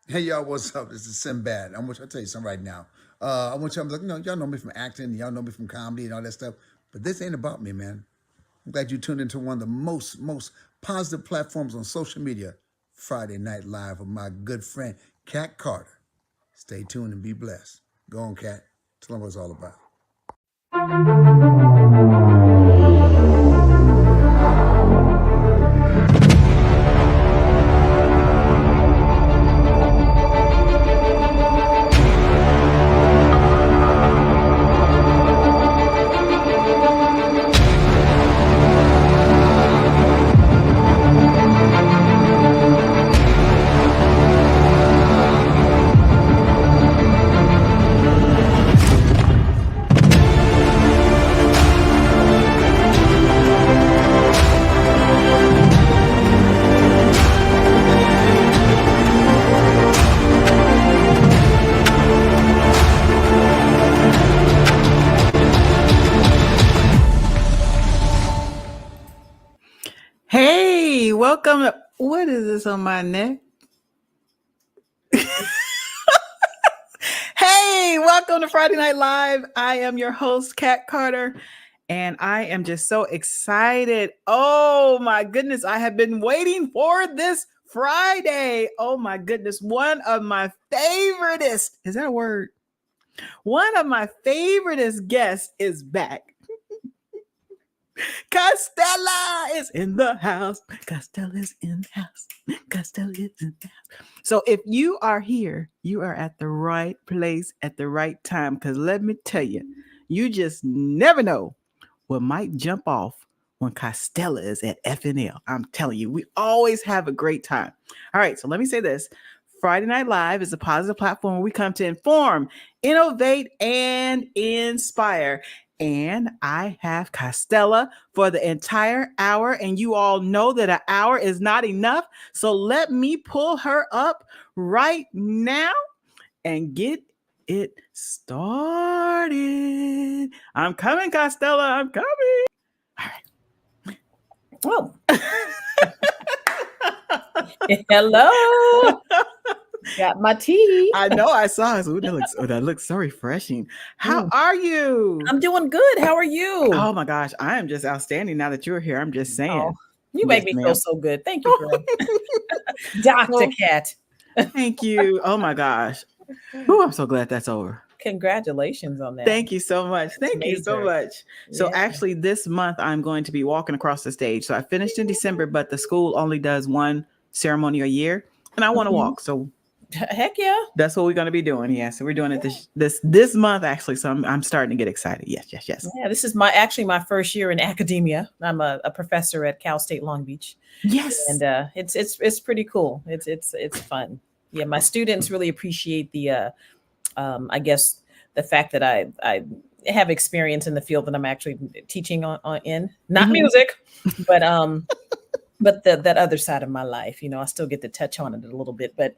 Hey y'all, what's up? This is Sinbad. I'll tell you something right now. I want y'all to look, y'all know me from acting, y'all know me from comedy and all that stuff. But this ain't about me, man. I'm glad you tuned into one of the most positive platforms on social media, Friday Night Live with my good friend Kat Carter. Stay tuned and be blessed. Go on, Kat. Tell them what it's all about. Hey, welcome. What is this on my neck? Hey, welcome to Friday Night Live. I am your host, Kat Carter, and I am just so excited. Oh my goodness, I have been waiting for this Friday. Oh my goodness, one of my favoriteest, is that a word? One of my favoriteest guests is back. Castella is in the house. Castella is in the house. Castella is in the house. So if you are here, you are at the right place at the right time. Because let me tell you, you just never know what might jump off when Castella is at FNL. I'm telling you, we always have a great time. All right, so let me say this. Friday Night Live is a positive platform where we come to inform, innovate, and inspire. And I have Castella for the entire hour. And you all know that an hour is not enough. So let me pull her up right now and get it started. I'm coming, Castella. I'm coming. All right. Oh. Hello. Got my tea. I know I saw it. Ooh, that looks so refreshing. How are you? I'm doing good. How are you? Oh my gosh, I am just outstanding now that you're here. I'm just saying. Oh, you make me feel so good. Thank you, girl. Dr. Kat. Thank you. Oh my gosh. Ooh, I'm so glad that's over. Congratulations on that. Thank you so much. Thank you so much. So actually this month I'm going to be walking across the stage. So I finished in December, but the school only does one ceremony a year and I want to walk. So heck yeah. That's what we're going to be doing. Yeah. So we're doing it this month actually. So I'm starting to get excited. Yes. Yeah, this is my first year in academia. I'm a professor at Cal State Long Beach. Yes. And it's pretty cool. It's fun. Yeah, my students really appreciate the I guess the fact that I have experience in the field that I'm actually teaching on in, not music, but that other side of my life. I still get to touch on it a little bit, but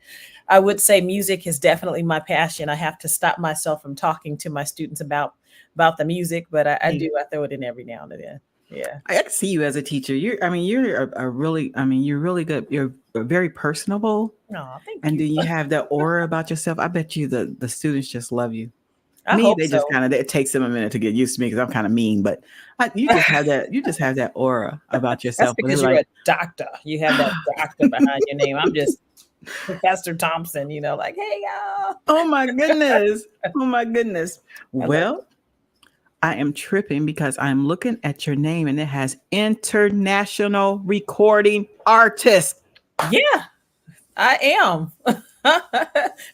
I would say music is definitely my passion. I have to stop myself from talking to my students about the music, but I throw it in every now and then. Yeah. I can see you as a teacher. You're really good. You're very personable. Oh, thank and you. then you have that aura about yourself. I bet you the students just love you. I hope they so. just it takes them a minute to get used to me because I'm kind of mean, but you just have that aura about yourself. That's because you're a doctor. You have that doctor behind your name. I'm just Professor Thompson, like, hey, y'all. Oh my goodness. Oh my goodness. Well, I am tripping because I'm looking at your name and it has international recording artist. Yeah, I am.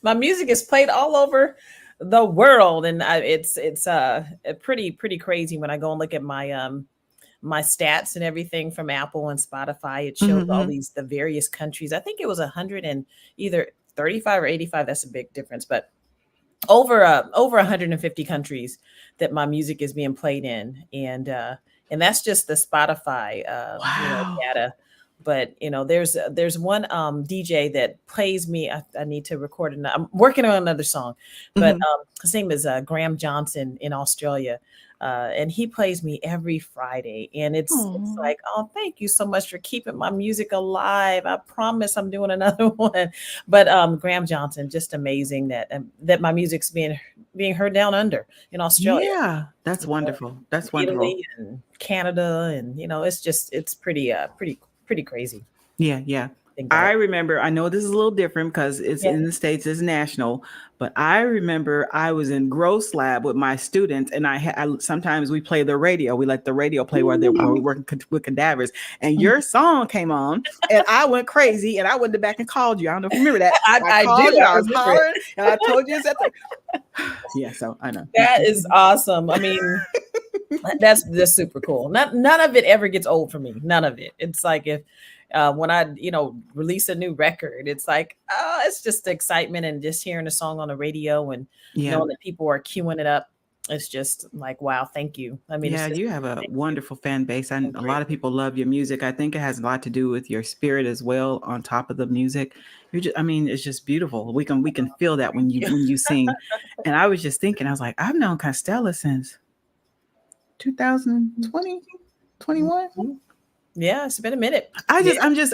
My music is played all over the world, and it's pretty crazy when I go and look at my my stats and everything from Apple and Spotify. It shows all the various countries. I think it was 100 and either 35 or 85. That's a big difference, but over 150 countries that my music is being played in, and that's just the Spotify data. But there's one DJ that plays me. I need to record it. I'm working on another song, but his name is Graham Johnson in Australia. and he plays me every Friday, and it's Aw. like, oh, thank you so much for keeping my music alive. I promise I'm doing another one. But Graham Johnson, just amazing that my music's being heard down under in Australia, Yeah, that's you know, wonderful. That's wonderful. Italy, and Canada, and it's pretty crazy. Yeah, yeah. Think about I it. remember, I know this is a little different because it's Yeah. in the States, it's national, but I remember I was in Gross Lab with my students, and sometimes we play the radio. We let the radio play where we work with cadavers, and your song came on, and I went crazy, and I went back and called you. I don't know if you remember that. I I called do. you, I I was remember it. hollering, and I told you it's at the. Yeah, so I know. That is awesome. I mean, that's super cool. None of it ever gets old for me. None of it. It's like if when I release a new record, it's like, oh, it's just the excitement and just hearing the song on the radio and Yeah. knowing that people are queuing it up. It's just like, wow, thank you. I mean, it's Yeah, just you have a thank you. wonderful fan base, So and a lot great. of people love your music. I think it has a lot to do with your spirit as well. On top of the music, I mean, it's just beautiful. We can feel that when you sing. And I was just thinking, I was like, I've known Castella since 2020, 21. Mhm. Yeah, it's been a minute. I Yeah. just,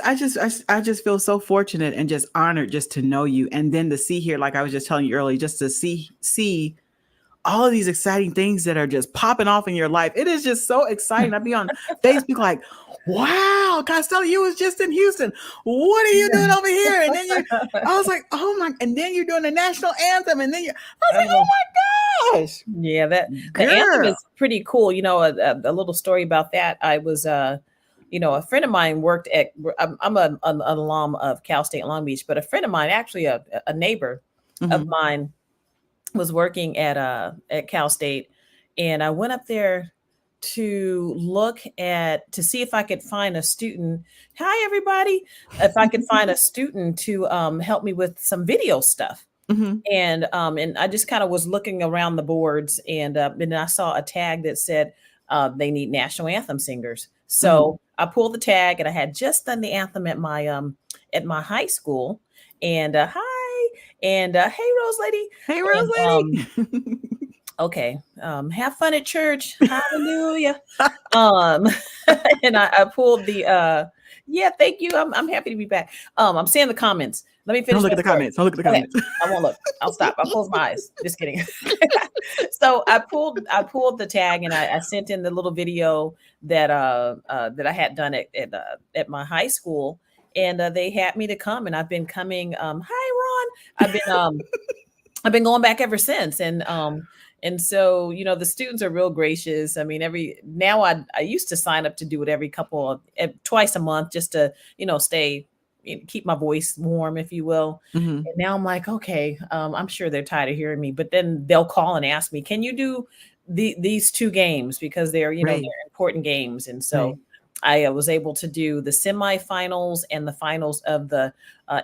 I just feel so fortunate and just honored just to know you, and then to see here, like I was just telling you earlier, just to see all of these exciting things that are just popping off in your life. It is just so exciting. I'd be on Facebook like, wow, Costello, you was just in Houston. What are you doing over here? And then I was like, oh my, and then you're doing the national anthem. And then I was like, oh my gosh. Yeah, the anthem Girl. is pretty cool. A little story about that. I was, a friend of mine worked at. I'm an alum of Cal State Long Beach, but a friend of mine, actually a neighbor of Mhm. mine, was working at Cal State, and I went up there to see if I could find a student. Hi, everybody! If I could find a student to help me with some video stuff. Mhm. And I just kind of was looking around the boards, and then I saw a tag that said they need national anthem singers. So I pulled the tag, and I had just done the anthem at my high school. And hi, and hey, Rose Lady, Hey, Rose and Lady. okay, have fun at church, hallelujah. um, and I pulled the yeah, thank you. I'm happy to be back. I'm seeing the comments. Let me finish. Don't look my at the story. comments. Don't look at the Okay, comments. I won't look. I'll stop. I'll close my eyes. Just kidding. So I pulled the tag, and I sent in the little video that I had done at my high school, and they had me to come, and I've been coming. Hi, Ron. I've been going back ever since, and so the students are real gracious. I mean, I used to sign up to do it twice a month, just to stay, keep my voice warm, if you will. Mhm. And now I'm like, okay, I'm sure they're tired of hearing me, but then they'll call and ask me, can you do these two games, because they're Right. they're important games. And Right. so I was able to do the semifinals and the finals of the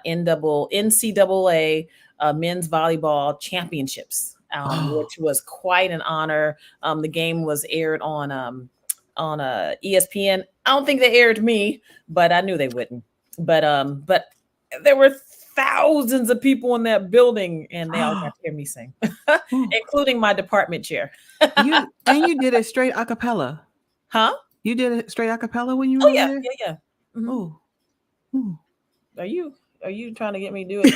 NCAA men's volleyball championships, Oh. which was quite an honor. The game was aired on ESPN. I don't think they aired me, but I knew they wouldn't. But there were thousands of people in that building, and they all got to hear me sing, Oh. including my department chair. You did it straight a cappella. Huh? You did it straight a cappella when you Oh were over yeah, there? yeah. Mhm. Oh. Ooh. Are you trying to get me to do it?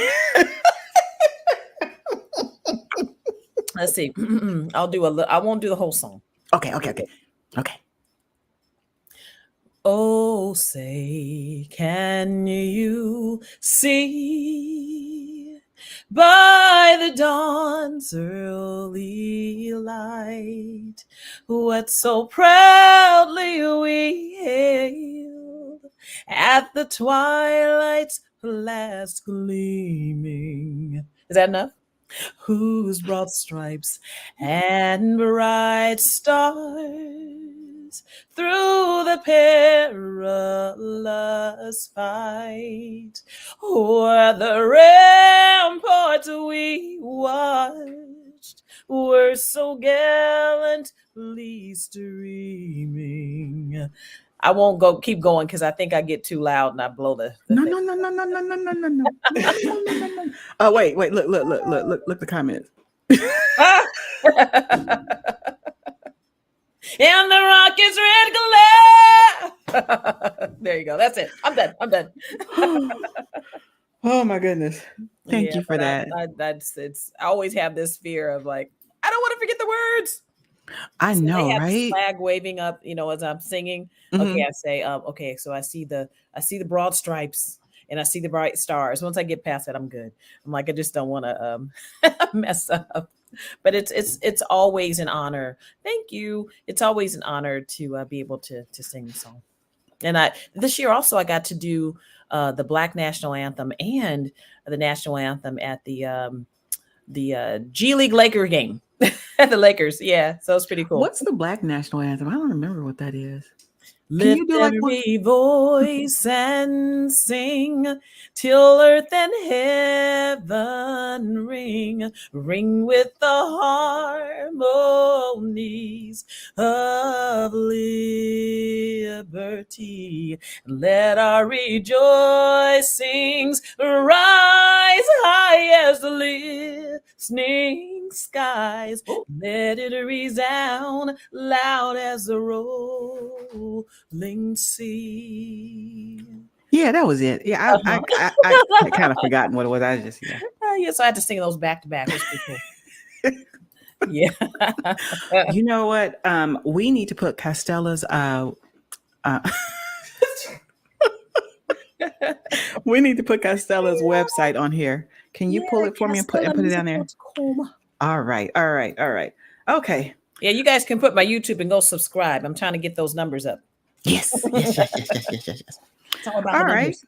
Let's see. I won't do the whole song. Okay. Oh, say, can you see by the dawn's early light what so proudly we hailed at the twilight's last gleaming? Is that enough? Whose broad stripes and bright stars through the perilous fight o'er the ramparts we watched were so gallantly streaming. I won't keep going, because I think I get too loud and I blow the No. thing. Oh, wait. Look the comments. and the rocket's red glare. There you go. That's it. I'm done. I'm done. Oh my goodness. Thank Yeah, you for but that. that's it's. I always have this fear of like I don't want to forget the words. I So they know, have this right? flag waving up, as I'm singing. Okay, Hmm. I say, okay, so I see the broad stripes and I see the bright stars. Once I get past that, I'm good. I'm like, I just don't want to mess up. But it's always an honor. Thank you. It's always an honor to be able to sing the song. And I this year also I got to do the Black National Anthem and the national anthem at the G League Laker game at the Lakers. Yeah, so it's pretty cool. What's the Black National Anthem? I don't remember what that is. Can you Lift do like one? every voice and sing till earth and heaven ring, ring with the harmonies of liberty. Let our rejoicings rise high as the listening skies. Let it resound loud as the rolling sea. Yeah, that was it. Yeah, Uh-huh. I kind of forgotten what it was. I just Yeah, so I had to sing those back to back. It was pretty cool. Yeah. You know what? We need to put Castella's uh we need to put Castella's website on here. Can you pull Yeah, it for me and put it down there? CastellaMusic.com. All right, all right, all right. Okay. Yeah, you guys can put my YouTube and go subscribe. I'm trying to get those numbers up. Yes, yes, yes, yes, yes, yes, yes, yes. It's all about All the right. numbers.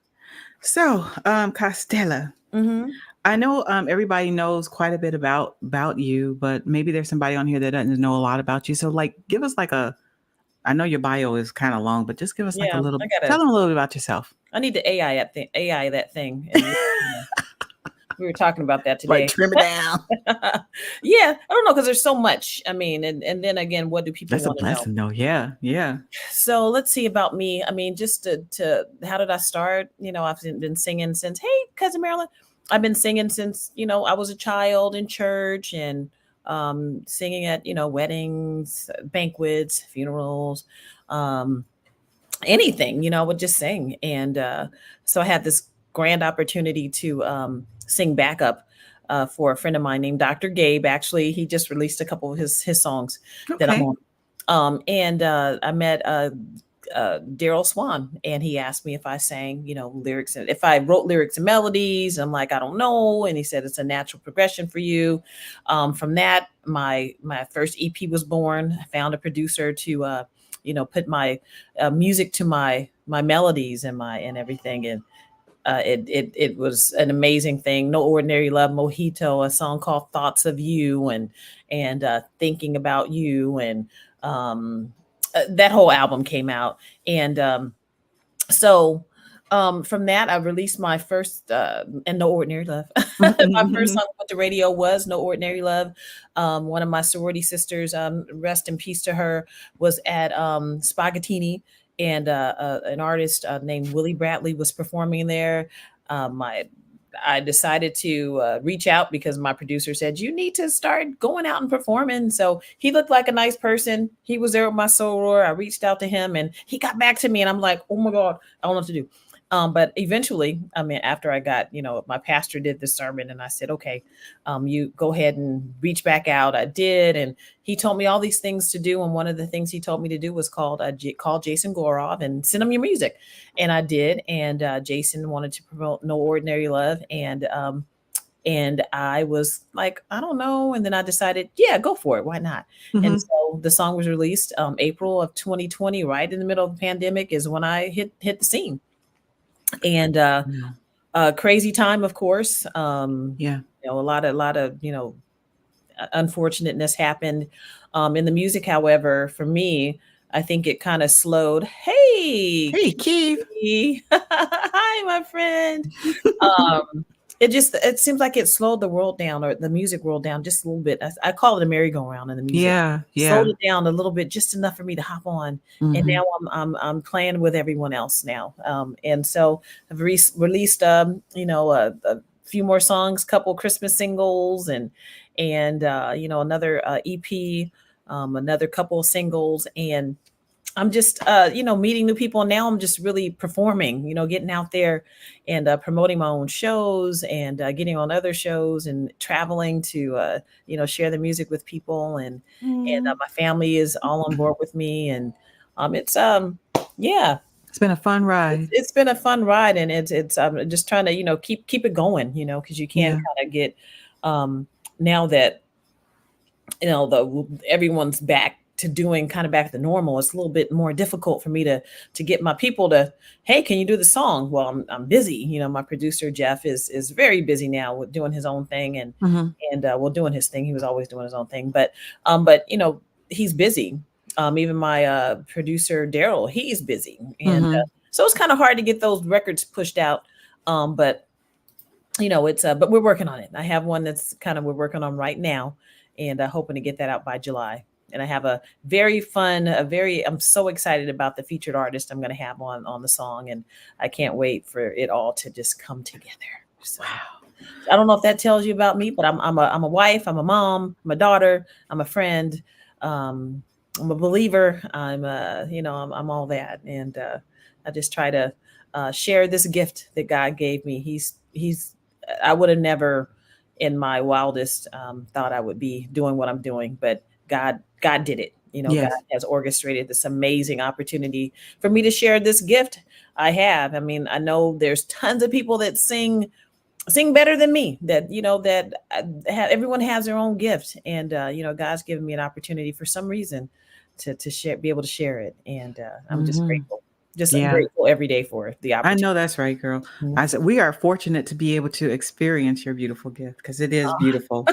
So, Castella, Mm-hmm. I know everybody knows quite a bit about you, but maybe there's somebody on here that doesn't know a lot about you. So, like, give us like a. I know your bio is kind of long, but just give us like a Yeah, little. I Tell gotta. them a little bit about yourself. I need to AI that thing. And we were talking about that Like, today. trim it down. Yeah, I don't know because there's so much. I mean, and then again, what do people That's a want to know? blessing, though. Yeah, yeah. So let's see about me. I mean, just to how did I start? I've been singing since cousin Marilyn. I've been singing since I was a child in church and singing at weddings, banquets, funerals, um, anything. I would just sing, and so I had this grand opportunity to sing backup. For a friend of mine named Dr. Gabe. Actually, he just released a couple of his songs that I'm Okay. on. And I met Daryl Swan, and he asked me if I sang, lyrics, and if I wrote lyrics and melodies. I'm like, I don't know, and he said it's a natural progression for you. From that, my first EP was born. I found a producer to, put my music to my melodies and everything, and it was an amazing thing. No Ordinary Love, Mojito, a song called Thoughts of You, and Thinking About You, and that whole album came out. And so from that, I released my first and No Ordinary Love. My first song with the radio was No Ordinary Love. One of my sorority sisters, rest in peace to her, was at Spaghettini, and an artist named Willie Bradley was performing there. I decided to reach out because my producer said, you need to start going out and performing. So he looked like a nice person. He was there with my soror. I reached out to him and he got back to me, and I'm like, oh my God, I don't know what to do. But eventually, I mean, after I got, my pastor did the sermon, and I said, okay, you go ahead and reach back out. I did. And he told me all these things to do. And one of the things he told me to do was call Jason Gorov and send him your music. And I did. And Jason wanted to promote No Ordinary Love. And I was like, I don't know. And then I decided, yeah, go for it. Why not? And so the song was released April of 2020, right in the middle of the pandemic is when I hit the scene. And crazy time, of course. Yeah. A lot of unfortunateness happened in the music. However, for me, I think it kind of slowed. Hey, Hey, Keith. Kiki. Hi, my friend. It seems like it slowed the world down, or the music world down, just a little bit. I call it a merry-go-round in the music. Yeah, Slowed yeah. it down a little bit, just enough for me to hop on. And now I'm playing with everyone else now. And so I've released a few more songs, couple Christmas singles, and another EP another couple of singles, and I'm just, meeting new people. And now I'm just really performing, getting out there and promoting my own shows and getting on other shows and traveling to, share the music with people. And my family is all on board with me. And it's, yeah, It's been a fun ride. it's been a fun ride. And it's, I'm just trying to, keep it going, because you can't Yeah. kind of get, now that, everyone's back to doing kind of back to normal, it's a little bit more difficult for me to get my people to, hey, can you do the song? Well, I'm busy. My producer Jeff is very busy now with doing his own thing, and Mhm. doing his thing. He was always doing his own thing, but he's busy. Even my producer Daryl, he's busy, and Mhm. so it's kind of hard to get those records pushed out. But it's but we're working on it. I have one that's kind of we're working on right now, and hoping to get that out by July. And I have I'm so excited about the featured artist I'm going to have on the song, and I can't wait for it all to just come together. So I don't know if that tells you about me, but I'm a wife, I'm a mom, I'm a daughter, I'm a friend, I'm a believer, I'm all that, and I just try to share this gift that God gave me. He's I would have never in my wildest thought I would be doing what I'm doing, but God did it. Yes. God has orchestrated this amazing opportunity for me to share this gift I have. I mean, I know there's tons of people that sing better than me, that everyone has their own gift, and God's given me an opportunity for some reason to share, be able to share it, and I'm just grateful. I'm Yeah. grateful every day for the I opportunity. know that's right, girl. Mhm. I said we are fortunate to be able to experience your beautiful gift because it is beautiful.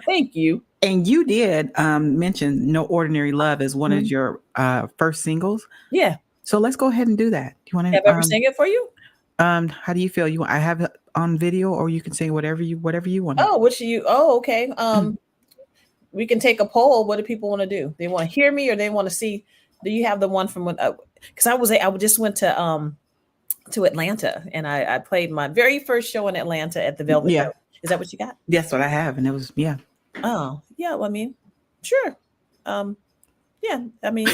Thank you. And you did mention "No Ordinary Love" as one of your first singles. Yeah. So let's go ahead and do that. Do you want Have I ever sing it for you? How do you feel? I have it on video, or you can sing whatever you want. Okay. We can take a poll. What do people want to do? They want to hear me, or they want to see? Do you have the one from when? Because I just went to Atlanta, and I played my very first show in Atlanta at the Velvet Yeah. Rope. Is that what you got? That's what I have, and it was Oh, yeah. Well, I mean, sure. Yeah. I mean,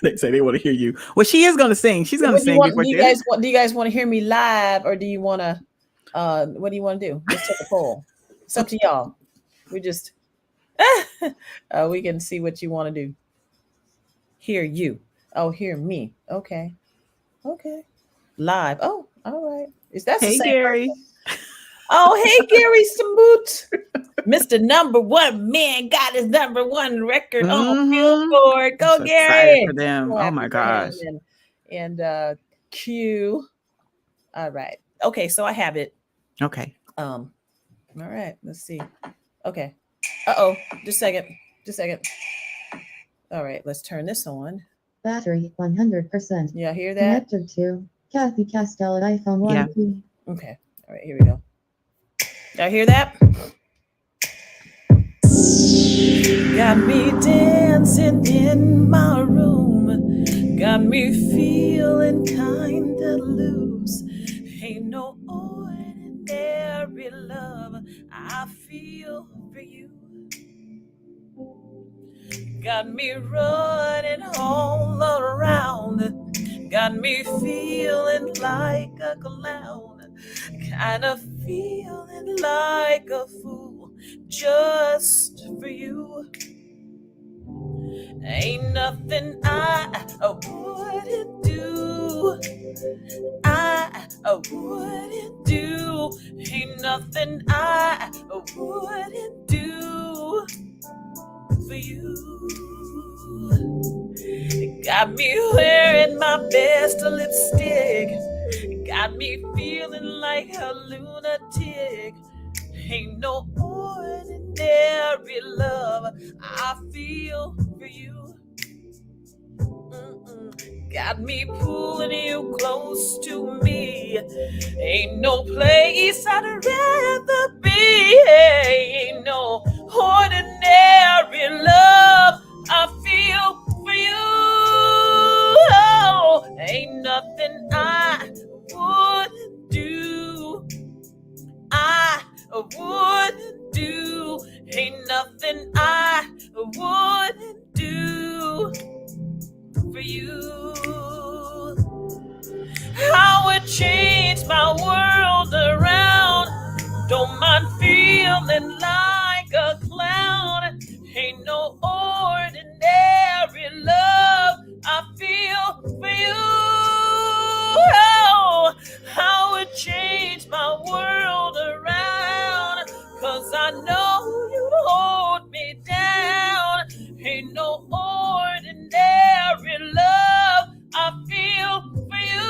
They say they want to hear you. Well, she is going to sing. She's going to sing before do you guys want to hear me live, or do you want to? What do you want to do? Let's take a poll. It's up to y'all. We just we can see what you want to do. Hear you. Oh, hear me. Okay. Live. Oh, all right. Is that the Hey, same Gary. person? Oh, hey, Gary Samoot. Mr. Number One Man got his #1 record on Billboard. Go, So Gary. excited for them. So Oh my happy for him. gosh. And Q. All right. Okay, so I have it. Okay. All right. Let's see. Okay. Uh-oh. Just a second. All right. Let's turn this on. Battery 100%. Yeah, hear that? Connected to Kathy Castella iPhone 1. Yeah. Okay. All right. Here we go. Y'all hear that? Got me dancing in my room. Got me feeling kinda loose. Ain't no ordinary love I feel for you. Got me running all around. Got me feeling like a clown. Kinda feeling like a fool just for you. Ain't nothing I wouldn't do. I wouldn't do. Ain't nothing I wouldn't do for you. Got me wearing my best lipstick. Got me feeling like a lunatic. Ain't no ordinary love I feel for you. Got me pulling you close to me. Ain't no place I'd rather be. Ain't no ordinary love I feel for you. Oh, ain't nothing I wouldn't do. I wouldn't do. Ain't nothing I wouldn't do changed my world around. Don't mind feeling like a clown. Ain't no ordinary love I feel for you. Oh, how it changed my world around. 'Cause I know you'd hold me down. Ain't no ordinary love I feel for you.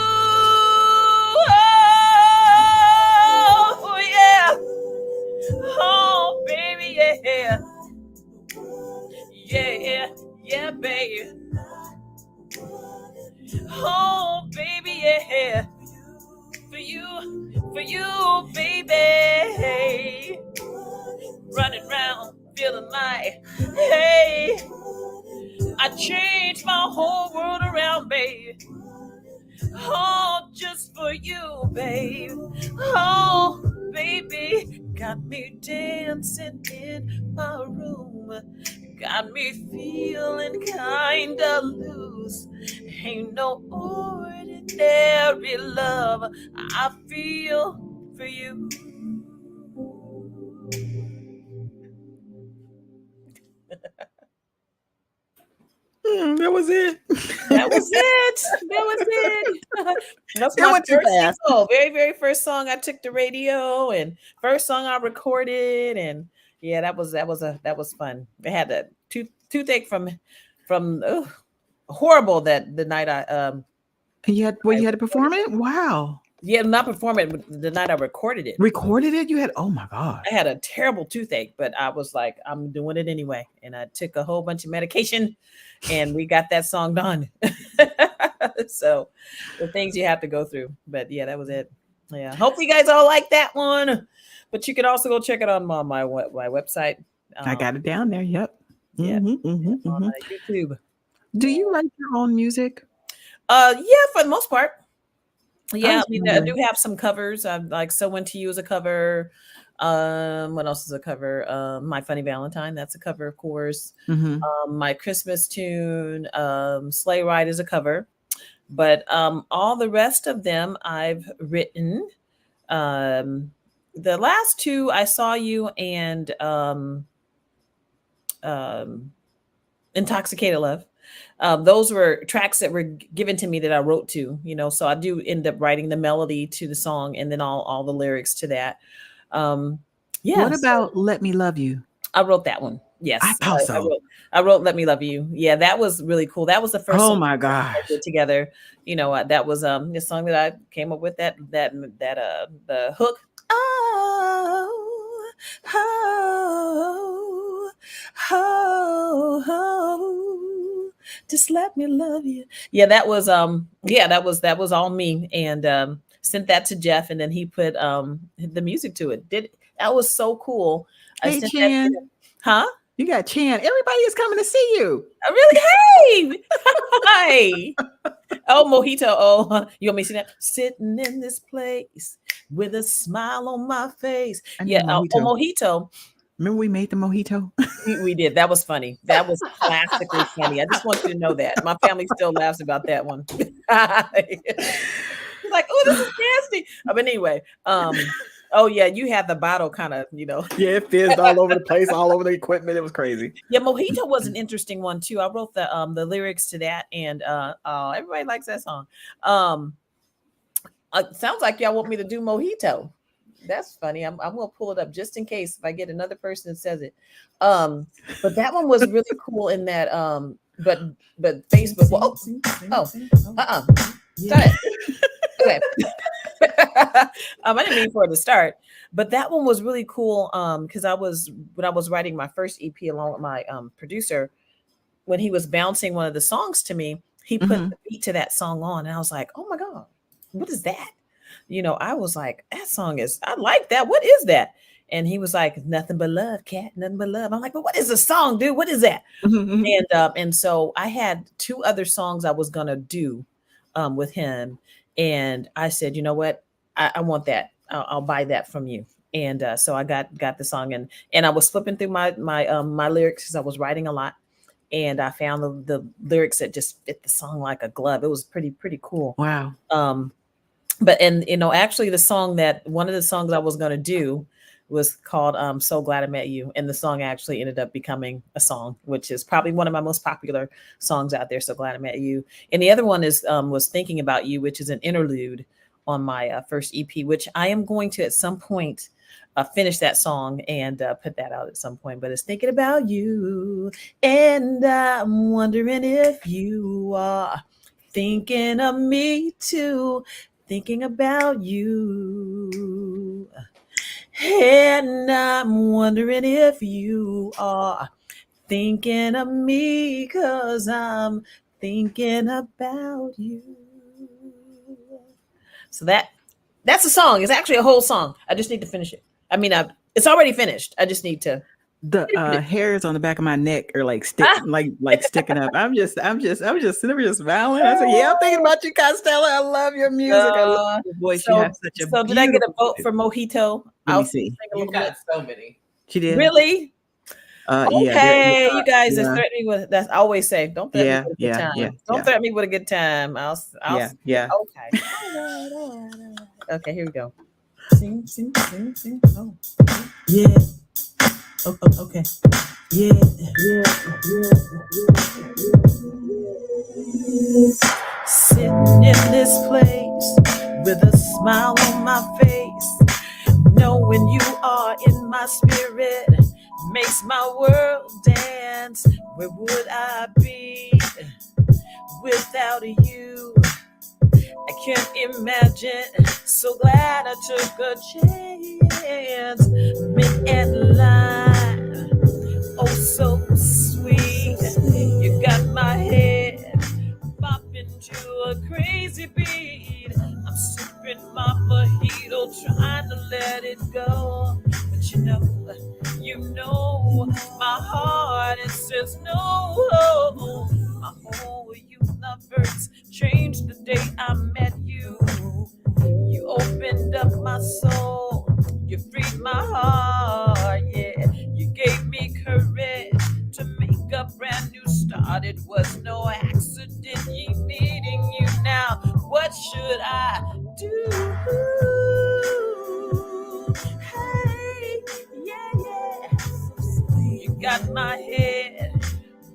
Oh, yeah. Oh, baby, yeah. Yeah, yeah, baby. Oh, baby, yeah. For you, baby. Running around, feeling like, hey, I changed my whole world around, babe. Oh, just for you, babe. Oh, baby, got me dancing in my room. Got me feeling kinda loose. Ain't no ordinary love I feel for you. That was it. That was it. That was it. That's It my went too first fast. single. Very, very first song I took to radio, and first song I recorded, and yeah, that was fun. They had a toothache from horrible that the night You had to perform it? Wow. not perform it, but the night I recorded it. Recorded it? You had, oh my God. I had a terrible toothache, but I was like, I'm doing it anyway. And I took a whole bunch of medication and we got that song done. So the things you have to go through. But yeah, that was it. Yeah. Hope you guys all like that one. But you can also go check it on my website. I got it down there. Yep. Yeah. Mhm, On mhm. YouTube. Do you write your own music? Yeah, for the most part. Yeah, was I mean, I do have some covers. I'm like So Into You is a cover. What else is a cover? My Funny Valentine, that's a cover, of course. Mhm. My Christmas tune, Sleigh Ride is a cover. But all the rest of them I've written. The last two, I Saw You and Intoxicated Love. Those were tracks that were given to me that I wrote to, so I do end up writing the melody to the song and then all the lyrics to that. Yeah. What about Let Me Love You? I wrote that one. Yes. I thought so. I wrote Let Me Love You. Yeah, that was really cool. That was the first Oh song my we gosh. did together. That was the song that I came up with, that the hook. Oh, oh, oh, oh, just let me love you. Yeah, that was that was all me, and sent that to Jeff, and then he put the music to it. That was so cool. I Hey, sent that to Chan. him. Huh? You got Chan. Everybody is coming to see you. Really? Hey! Hi. Oh, Mojito. Oh, you want me to see that? Sitting in this place with a smile on my face. I need Yeah. a mojito. Mojito. Remember we made the mojito? We did. That was funny. That was classically funny. I just want you to know that. My family still laughs about that one. He's like, oh, this is nasty. But anyway, oh yeah, you had the bottle kind of, Yeah, it fizzed all over the place, all over the equipment. It was crazy. Yeah, Mojito was an interesting one too. I wrote the lyrics to that, and everybody likes that song. Sounds like y'all want me to do Mojito. That's funny. I'm gonna pull it up just in case if I get another person that says it. But that one was really cool in that. But Facebook. Well, Start it. Okay. I didn't mean for it to start, but that one was really cool. Because when I was writing my first EP along with my producer, when he was bouncing one of the songs to me, he put the beat to that song on, and I was like, oh my God, what is that? I was like, that song I like that. What is that? And he was like, nothing but love, cat, nothing but love. I'm like, but what is the song, dude? What is that? And so I had two other songs I was gonna do with him, and I said, you know what, I want that. I'll buy that from you. And so I got the song, and I was flipping through my lyrics because I was writing a lot, and I found the lyrics that just fit the song like a glove. It was pretty cool. Wow. But and actually the song that one of the songs I was gonna do was called So Glad I Met You. And the song actually ended up becoming a song, which is probably one of my most popular songs out there. So Glad I Met You. And the other one is was Thinking About You, which is an interlude on my first EP, which I am going to at some point finish that song and put that out at some point. But it's Thinking About You. And I'm wondering if you are thinking of me too, thinking about you. And I'm wondering if you are thinking of me, 'cause I'm thinking about you. So that's a song. It's actually a whole song. I just need to finish it. I mean, it's already finished. I just need to. The hairs on the back of my neck are like sticking up. I'm just smiling. I said, yeah, I'm thinking about you, Castella. I love your music. I love your voice. You have such a So did I get a beautiful vote voice. for Mojito? Let me see. Sing a You little got bit. so many. She did. Really? Yeah. Okay, you guys just yeah. threaten me with that's I always say, don't threaten Yeah, me with a good time. Don't yeah. threaten me with a good time. I'll Yeah. Okay. All right. Okay, here we go. Sing. Oh. Yeah. Okay. Yeah. Sitting in this place with a smile on my face, knowing you are in my spirit makes my world dance. Where would I be without you? I can't imagine. So glad I took a chance. Mint and lime, oh so sweet. You got my head bopping to a crazy beat. I'm sipping my mojito, trying to let it go. But you know, my heart it says no. My whole universe changed the day I met you. You opened up my soul, you freed my heart, yeah. You gave me courage to make a brand new start. It was no accident, needing you now. What should I do? Hey, yeah. You got my head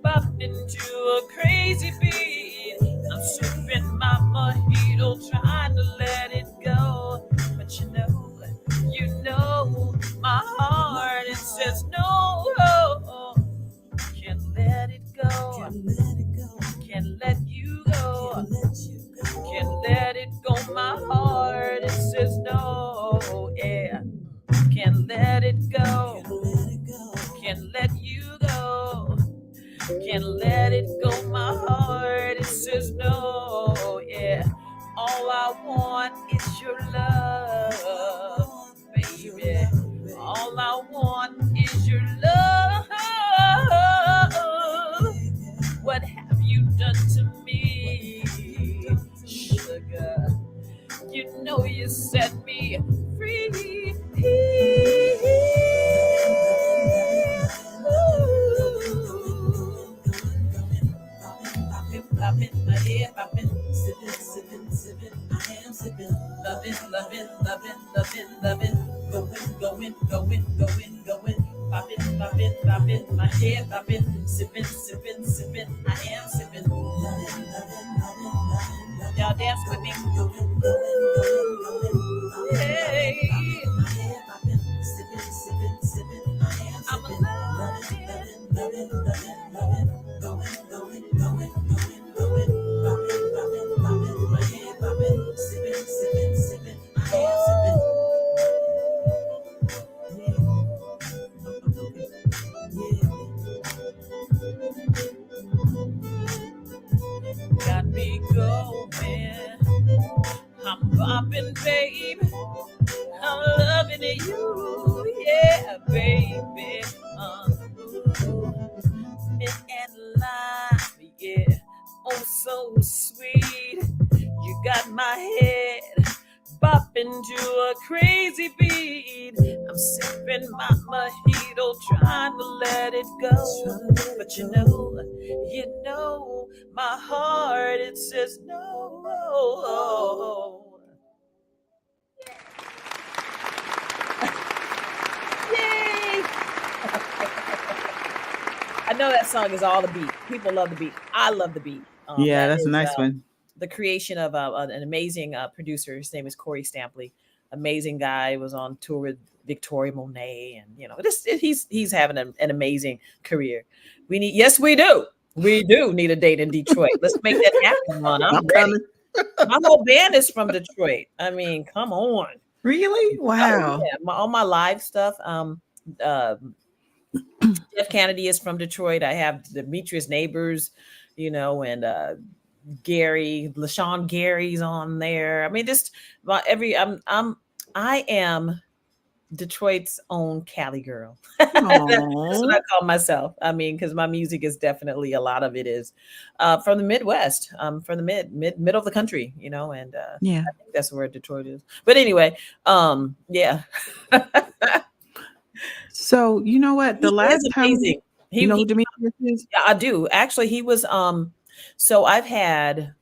bopped into a crazy beat. I'm sipping my mojito, trying to let it go. But you know, my heart it says no. Can't let it go. Can't let you go. Can't let it go. My heart it says no. Yeah. Can't let it go. Can't let you go. Can't let it go. My heart it says no. Yeah. All I want is your love, baby. All I want is your love. What have you done to me, sugar? You know you set me free. Popping my head, popping, sipping. I am sipping, loving, going. Popping my head, popping, sipping. I am sipping, loving. Y'all dance with me. Hey, I'm loving, going. My head popping, sipping. I am sipping. Got me going. I'm popping, babe. I'm loving you, yeah, baby. Mint and lime, yeah. Oh, so sweet. You got my head bopping to a crazy beat. I'm sipping my mojito, trying to let it go. But you know, my heart it says no. know that song is all the beat. People love the beat. I love the beat. Yeah, That that's a is nice one. the creation of an amazing producer. His name is Corey Stampley. Amazing guy. Was on tour with Victoria Monet, and he's having an amazing career. Yes, we do. We do need a date in Detroit. Let's make that happen, man. I'm I'm ready. coming. My whole band is from Detroit. I mean, come on. Really? Wow. Oh, yeah. All my live stuff. Uh, Jeff Kennedy is from Detroit. I have Demetrius Neighbors, and Gary, LaShawn Gary's on there. I mean, just about I am Detroit's own Cali girl. That's what I Aw. call myself. I mean, because my music is definitely a lot of it is from the Midwest, from the middle of the country, and Yeah. I think that's where Detroit is. But anyway, yeah. So you know what? The He last is time amazing. you know who He Demetrius is? Yeah, I do. Actually, he was so I've had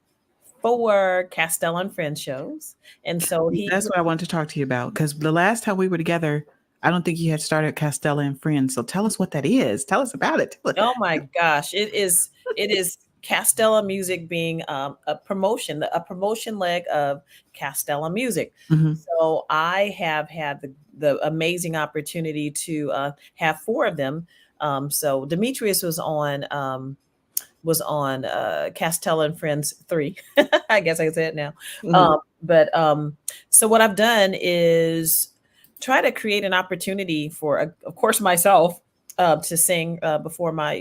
4 Castella and Friends shows. And so That's what I wanted to talk to you about because the last time we were together, I don't think you had started Castella and Friends. So tell us what that is. Tell us about it. oh my gosh, it is Castella Music being a promotion leg of Castella Music. Mhm. So I have had the amazing opportunity to have 4 of them. So Demetrius was on Castella and Friends 3. I guess I can say it now. Mhm. But so what I've done is try to create an opportunity for, of course, myself to sing before my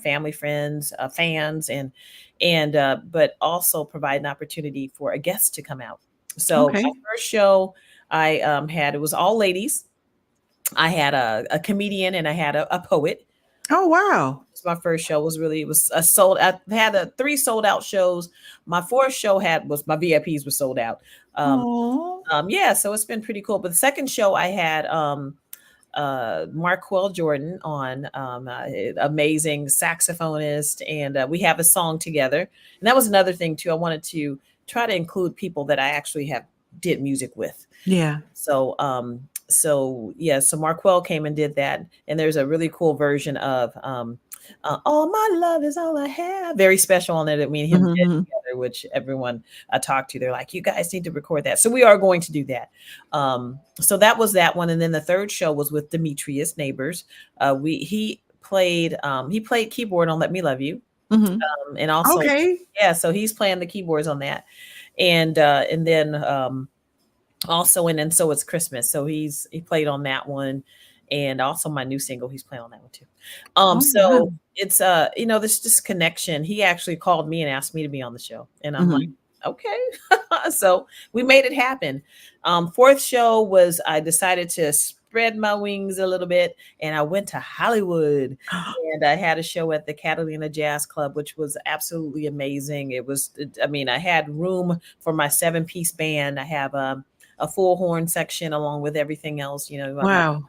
family, friends, fans, and but also provide an opportunity for a guest to come out. So Okay. my first show I had, it was all ladies. I had a comedian and I had a poet. Oh wow. My first show it was a sold. I had 3 sold out shows. My 4th show was my VIPs were sold out. Oh. Yeah, so it's been pretty cool. But the second show I had Marquel Jordan on, amazing saxophonist, and we have a song together. And that was another thing too. I wanted to try to include people that I actually did music with. Yeah. So yeah, so Marquel came and did that, and there's a really cool version of "All My Love Is All I Have," very special on there that me and him did Mhm. together, which everyone I talked to, they're like, "You guys need to record that." So we are going to do that. So that was that one, and then the third show was with Demetrius Neighbors. He played keyboard on "Let Me Love You," Mhm. and also Okay. yeah, so he's playing the keyboards on that, and then. Also, and then so it's Christmas, so he played on that one, and also my new single he's playing on that one too. Oh wow. So it's this just connection. He actually called me and asked me to be on the show, and I'm like, Mhm. okay. So we made it happen. 4th show was I decided to spread my wings a little bit, and I went to Hollywood, and I had a show at the Catalina Jazz Club, which was absolutely amazing. I mean, I had room for my 7-piece band. I have a full horn section along with everything else, Wow.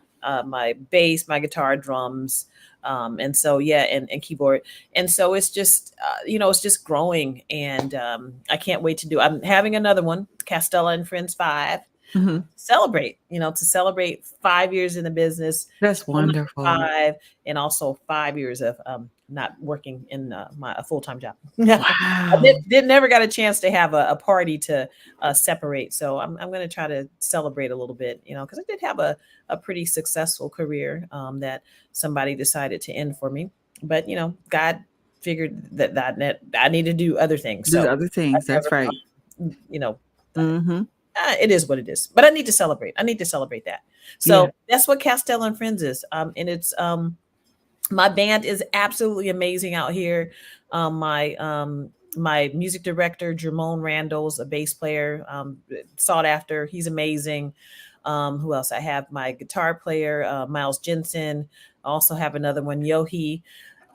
my bass, my guitar, drums, and so yeah, and keyboard. And so it's just it's just growing, and I can't wait I'm having another one, Castella and Friends 5. Mhm. To celebrate 5 years in the business, That's show number wonderful. 5, and also 5 years of not working in a full-time job. I Wow. never got a chance to have a party to separate. So I'm going to try to celebrate a little bit, because I did have a pretty successful career that somebody decided to end for me. But, God figured that I need to do other things. Do So other I things. That's never, right. you know, Mhm. it is what it is. But I need to celebrate. I need to celebrate that. Yeah. So that's what Castella and Friends is. And it's my band is absolutely amazing out here. My music director, Jermone Randall's a bass player, sought after. He's amazing. Who else? I have my guitar player, Miles Jensen. I also have another one,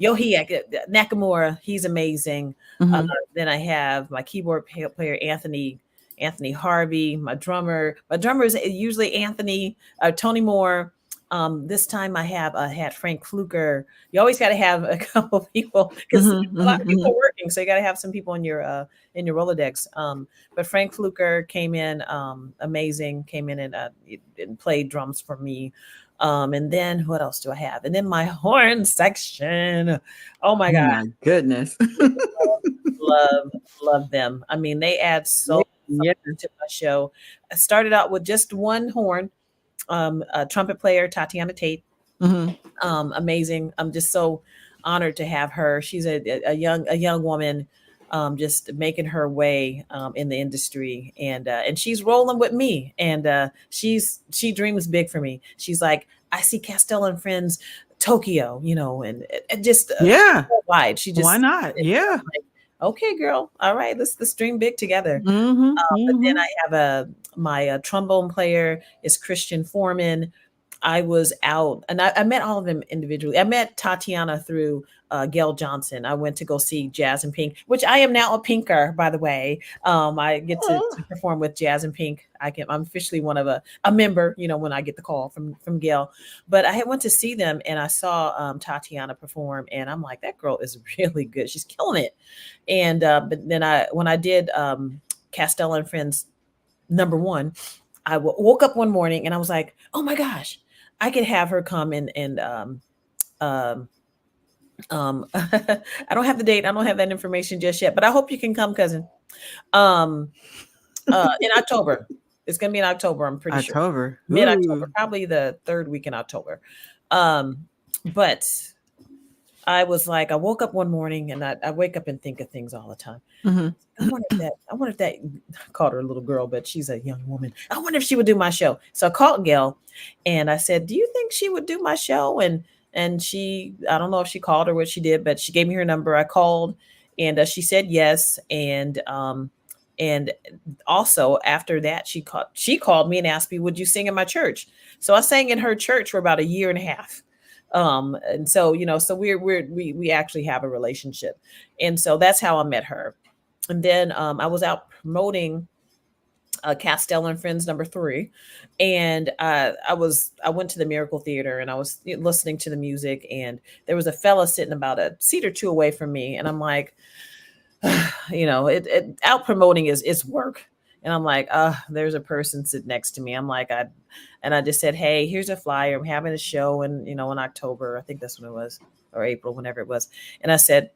Nakamura. He's amazing. Mhm. Then I have my keyboard player, Anthony Harvey. My drummer is usually Tony Moore. This time I had Frank Fluker. You always got to have a couple people because a lot of people are working, so you got to have some people in your Rolodex. But Frank Fluker came in, amazing. Came in and played drums for me. And then what else do I have? And then my horn section. Oh my God, my goodness. love them. I mean, they add so Yeah. much to my show. I started out with just one horn, a trumpet player, Tatiana Tate. Amazing. I'm just so honored to have her. She's a young woman, just making her way in the industry, and she's rolling with me. And she dreams big for me. She's like, I see Castella and Friends, Tokyo, and just Yeah. wide. She just Why not? Yeah. like, okay, girl. All right, let's dream big together. But then I have my trombone player is Christian Foreman. I was out and I met all of them individually. I met Tatiana through Gail Johnson. I went to go see Jazz and Pink, which I am now a pinker, by the way. I get to perform with Jazz and Pink. I'm officially one of a member, when I get the call from Gail. But I went to see them and I saw Tatiana perform, and I'm like, that girl is really good. She's killing it. And but then when I did Castella and Friends #1, I woke up one morning and I was like, oh my gosh, I could have her come and I don't have the date. I don't have that information just yet, but I hope you can come, cousin. In October. It's going to be in October. I'm pretty sure. Mid-October, probably the 3rd week in October. But I was like, I woke up one morning and I wake up and think of things all the time. I wonder if that I called her a little girl, but she's a young woman. I wonder if she would do my show. So I called Gail and I said, do you think she would do my show? And she, I don't know if she called or what she did, but she gave me her number. I called and she said yes. And also after that, she called me and asked me, would you sing in my church? So I sang in her church for about 1.5 years. And so, so we actually have a relationship. And so that's how I met her. And then I was out promoting Castella and Friends #3, and I went to the Miracle Theater and I was listening to the music, and there was a fella sitting about a seat or two away from me, and I'm like, out promoting is work, and I'm like, there's a person sitting next to me. I'm like, I just said, hey, here's a flyer. I'm having a show in October. I think that's when it was, or April, whenever it was, and I said,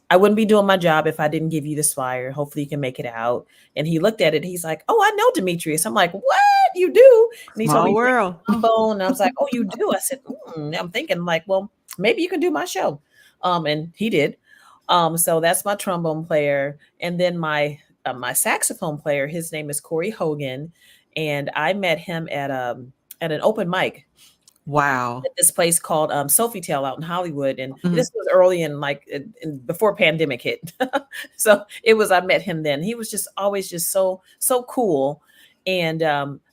I wouldn't be doing my job if I didn't give you this flyer. Hopefully you can make it out. And he looked at it. He's like, oh, I know Demetrius. I'm like, what? You do? And he told me world. trombone. And I was like, oh, you do? I said, I'm thinking like, well, maybe you can do my show. And he did. So that's my trombone player. And then my saxophone player, his name is Corey Hogan. And I met him at an open mic. Wow. At this place called Sofitel out in Hollywood. And this was early in before pandemic hit. So I met him then. He was just always just so cool. And,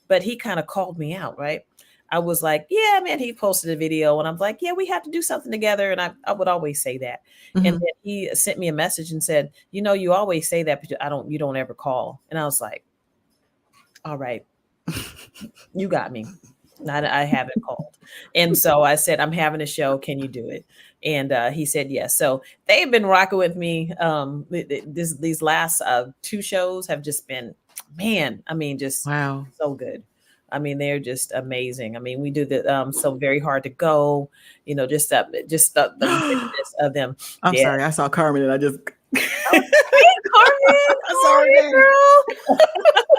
but he kind of called me out, right? I was like, yeah, man, he posted a video and I'm like, yeah, we have to do something together. And I would always say that. And then he sent me a message and said, you always say that, but you don't ever call. And I was like, all right, you got me. I haven't called. And so I said, I'm having a show. Can you do it? And he said, yes. So they've been rocking with me. These last 2 shows have just been, man, I mean, just wow, so good. I mean, they're just amazing. I mean, we do the So Very Hard to Go, just the goodness of them. I'm sorry. I saw Carmen and I just. Hey, Carmen. I'm sorry, girl.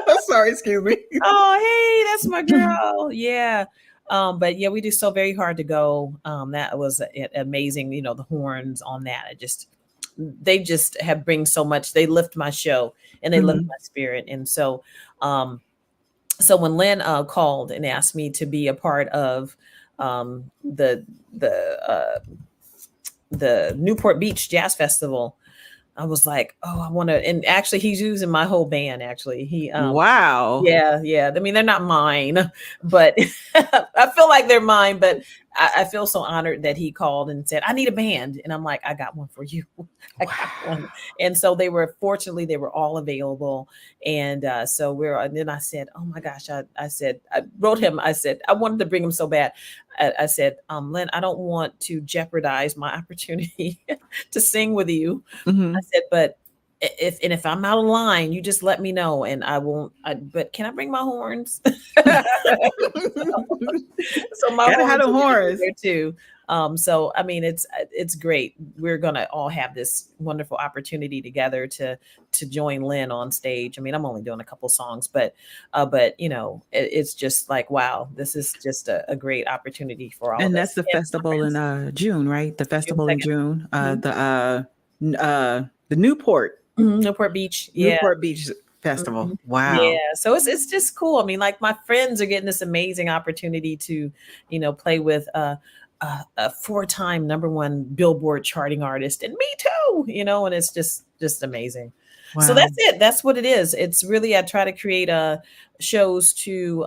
I'm sorry, excuse me. Oh, hey, that's my girl. Yeah. But yeah, we do So Very Hard to Go. That was amazing. The horns on that. They just have bring so much. They lift my show and they lift my spirit. And so, so when Lynn called and asked me to be a part of the Newport Beach Jazz Festival, I was like, oh, I want to. And actually, he's using my whole band. Actually, wow. Yeah. I mean, they're not mine, but I feel like they're mine. But I feel so honored that he called and said, I need a band. And I'm like, I got one for you. I got one. And so fortunately, they were all available. And and then I said, oh my gosh, I said, I wrote him, I said, I wanted to bring him so bad. I said, Len, I don't want to jeopardize my opportunity to sing with you. Mhm. I said, but if I'm out of line, you just let me know and I won't. But can I bring my horns? So my Gotta have horns the are gonna be horns. there too. So I mean, it's great. We're gonna all have this wonderful opportunity together to join Lynn on stage. I mean, I'm only doing a couple songs, but you know, it's just like wow, this is just a great opportunity for all of And that's us. the And my festival friends, in June, right? The June festival in 2nd. June. Mhm. The Newport Newport Beach. Yeah. Newport Beach Festival. Mhm. Wow. Yeah, so it's just cool. I mean, like my friends are getting this amazing opportunity to, play with a four-time number one Billboard charting artist, and me too. And it's just amazing. So Wow. that's it. That's what it is. It's really I try to create shows to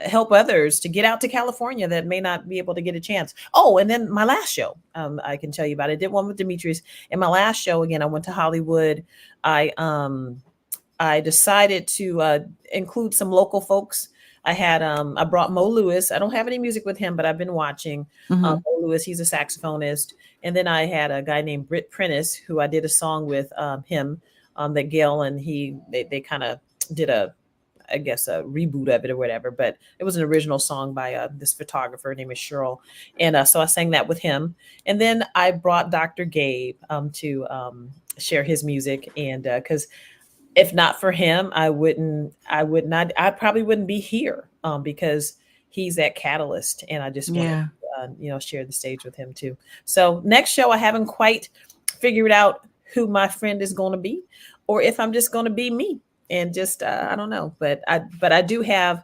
help others to get out to California that may not be able to get a chance. Oh, and then my last show, I can tell you about it. I did one with Demetrius. And my last show, again, I went to Hollywood. I decided to include some local folks. I brought Mo Lewis. I don't have any music with him, but I've been watching Mhm. Mo Lewis. He's a saxophonist, and then I had a guy named Britt Prentice who I did a song with him that Gail and they kind of did I guess a reboot of it or whatever, but it was an original song by this photographer named Sherryl, and so I sang that with him, and then I brought Dr. Gabe to share his music, and because if not for him, I probably wouldn't be here because he's that catalyst. And I just wanted Yeah. to, share the stage with him too. So next show, I haven't quite figured out who my friend is going to be or if I'm just going to be me and just, I don't know, but I do have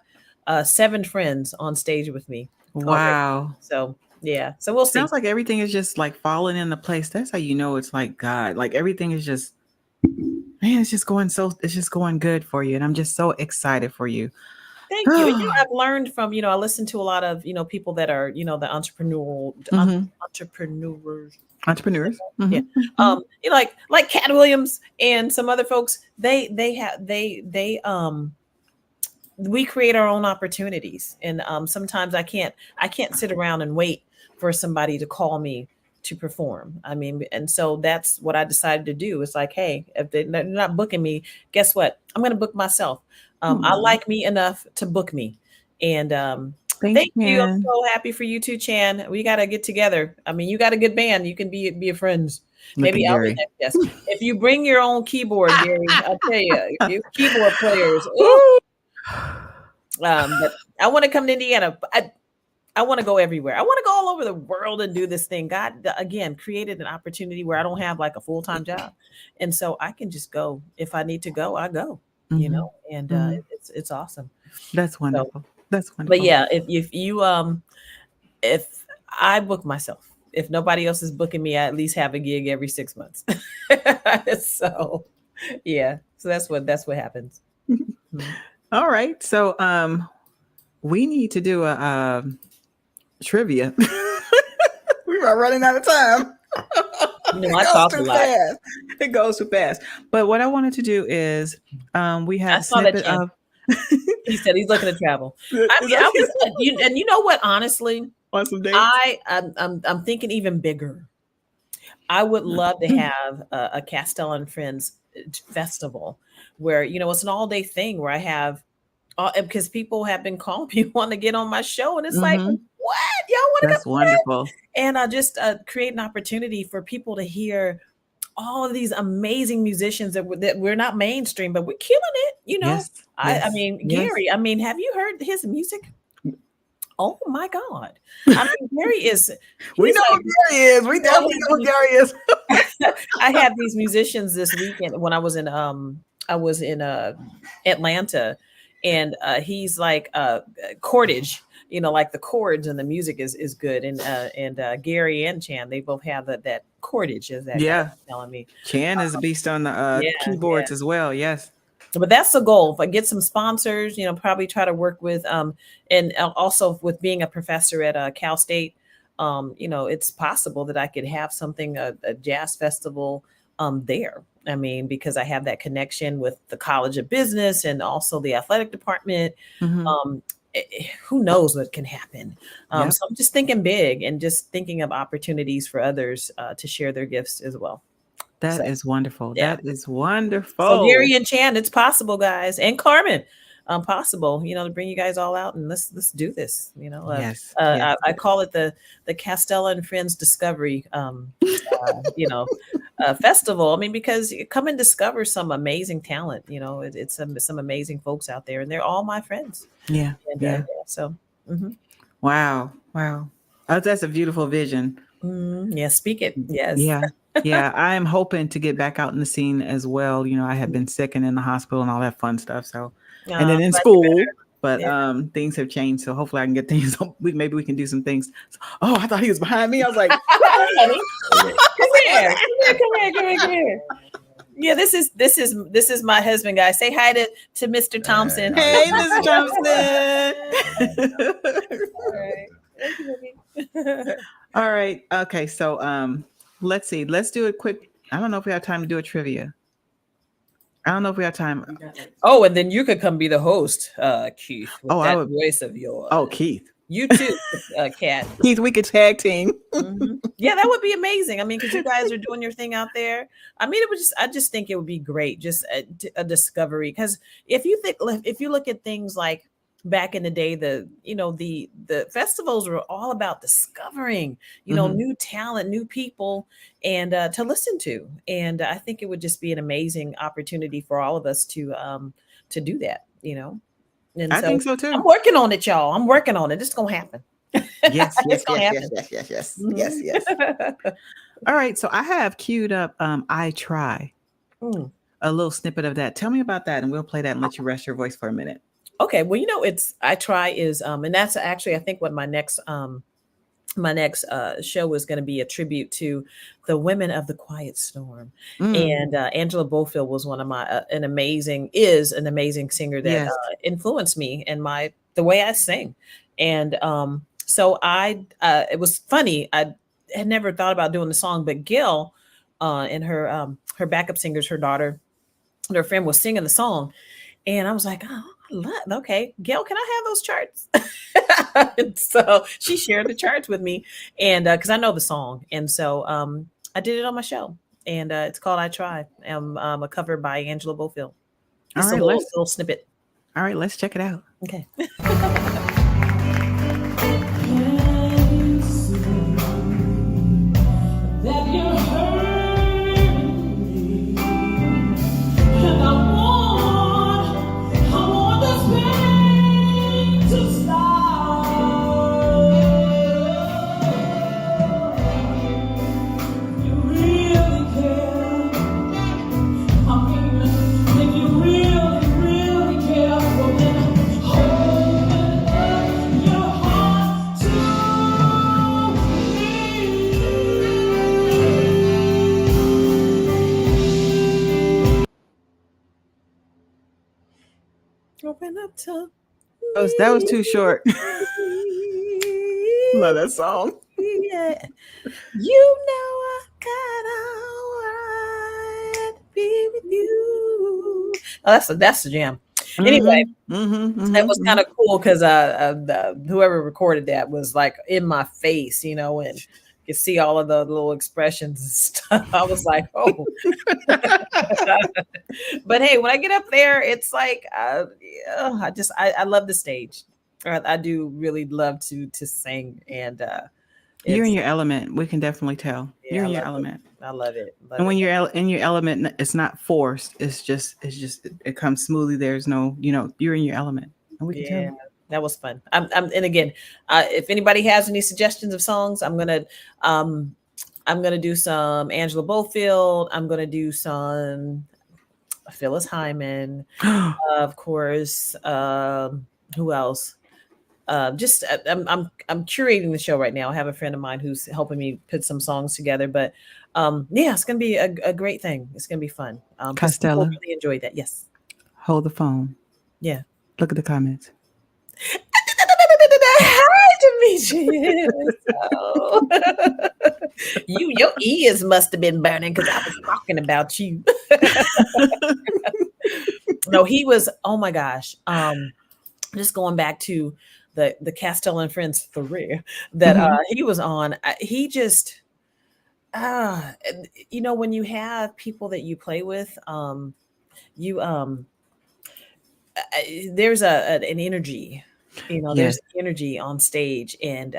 7 friends on stage with me already. Wow. So yeah, so we'll see. Sounds like everything is just like falling into place. That's how you know it's like God. Like everything is just, man, it's just going good for you. And I'm just so excited for you. Thank you. And, I've learned from, I listen to a lot of, people that are, the Mhm. entrepreneurs. Entrepreneurs. Yeah. Mhm. Mhm. Like Cat Williams and some other folks, they we create our own opportunities. And sometimes I can't sit around and wait for somebody to call me to perform. I mean, and so that's what I decided to do. It's like, hey, if they're not booking me, guess what? I'm going to book myself. I Aw. like me enough to book me. And Thanks, thank you. I'm Ken. so happy for you too, Chan. We got to get together. I mean, you got a good band. You can be a friends. Look at Maybe I'll be Gary. next. Yes. If you bring your own keyboard, Gary, I'll tell you, you keyboard players. Ooh. Woo. But I want to come to Indiana. I want to go everywhere. I want to go all over the world and do this thing. God, again, created an opportunity where I don't have like a full-time job. And so I can just go. If I need to go, I go, Mhm. and Mhm. it's awesome. That's So, wonderful. That's but wonderful. yeah, if you if I book myself, if nobody else is booking me, I at least have a gig every 6 months. So yeah, so that's what happens. Mhm. All right. So we need to do a trivia. We are running out of time. It I goes talk a too lot. fast. It goes too fast. But what I wanted to do is we have I a saw that snippet Chan. of He said he's looking to travel. I is mean, I was, that and you know what? Honestly, on some dates? I'm thinking even bigger. I would love to have a Castella and Friends festival where it's an all day thing where I have because people have been calling me want to get on my show and it's like Mhm. what y'all want to That's come to that? wonderful. And I just create an opportunity for people to hear all of these amazing musicians that we're not mainstream, but we're killing it. Yes. I Yes. mean, Yes. Gary, I mean, have you heard his music? Oh my God. I mean, Gary We he's know like, who Gary is. We definitely know who Gary is. I had these musicians this weekend when I was in Atlanta, and he's like cordage, like the chords and the music is good, and Gary and Chan, they both have that cordage, as that guy Yeah. was telling me. Chan is a beast on the Yeah, yeah. keyboards as well. Yes. But that's the goal. If I get some sponsors, probably try to work with and also with being a professor at Cal State, it's possible that I could have something a jazz festival there. I mean, because I have that connection with the College of Business and also the athletic department. Mhm. Who knows what can happen? Yep. So I'm just thinking big and just thinking of opportunities for others to share their gifts as well. That So, is wonderful. yeah. That is So wonderful. Gary and Chan, it's possible, guys, and Carmen, possible. To bring you guys all out and let's do this. Yes, yes. I call it the Castella and Friends Discovery, festival. I mean, because you come and discover some amazing talent. It's some amazing folks out there, and they're all my friends. Yeah, And, yeah. so, mhm. Wow, wow. Oh, that's a beautiful vision. Yeah, speak it. Yes. Yeah, yeah. I'm hoping to get back out in the scene as well. I had been sick and in the hospital and all that fun stuff. So, and then in Glad you're school, better. but Yeah. things have changed. So hopefully I can get things. Maybe we can do some things. Oh, I thought he was behind me. I was like, Honey, come here. Yeah, this is my husband, guys. Say hi to Mr. Thompson. hey, Mr. Thompson. All right. All right. Okay. So let's see. Let's do a quick. I don't know if we have time to do a trivia. I don't know if we have time. Oh, and then you could come be the host, Keith, with Oh, that voice of yours. Oh, Keith. You too, Kat. Keith, we could tag team. Yeah, that would be amazing. I mean, because you guys are doing your thing out there. I mean, I just think it would be great, just a discovery. Because if you look at things like back in the day, the festivals were all about discovering, new talent, new people, and to listen to. And I think it would just be an amazing opportunity for all of us to do that. And I think so too. I'm working on it, y'all. I'm working on it. It's gonna happen. Yes. All right. So I have queued up I Try. A little snippet of that. Tell me about that, and we'll play that and let you rest your voice for a minute. Okay. Well, it's I Try is and that's actually I think what my next show is going to be a tribute to the women of the Quiet Storm. And Angela Bofill was one of my an amazing singer that influenced me in the way I sing. And so it was funny. I had never thought about doing the song, but Gail and her backup singers, her daughter and her friend was singing the song. And I was like, oh, okay, Gail, can I have those charts? And so she shared the charts with me, and because I know the song, and so I did it on my show, and it's called "I Try." A cover by Angela Bofill. Just a little snippet. All right, let's check it out. Okay. Open up to that was too short. Love that song. Yeah. I gotta to be with you. Oh, that's the jam. Anyway, that was kind of cool because whoever recorded that was like in my face, and you see all of the little expressions and stuff. I was like, oh. But hey, when I get up there, it's like I love the stage. I do really love to sing, and you're in your element. We can definitely tell. Yeah, you're in your element. I love it. And when you're in your element, it's not forced. It's just it comes smoothly. There's no, you're in your element. And we can tell. That was fun. And again, if anybody has any suggestions of songs, I'm gonna do some Angela Bofield. I'm gonna do some Phyllis Hyman, of course. Who else? I'm curating the show right now. I have a friend of mine who's helping me put some songs together. But it's gonna be a great thing. It's gonna be fun. Castella really enjoyed that. Yes. Hold the phone. Yeah. Look at the comments. Hi, Demetrius. Oh. Your ears must have been burning because I was talking about you. No, he was. Oh my gosh. Just going back to the Castella and Friends 3 that he was on. He just when you have people that you play with, you there's an energy, Yes. there's energy on stage, and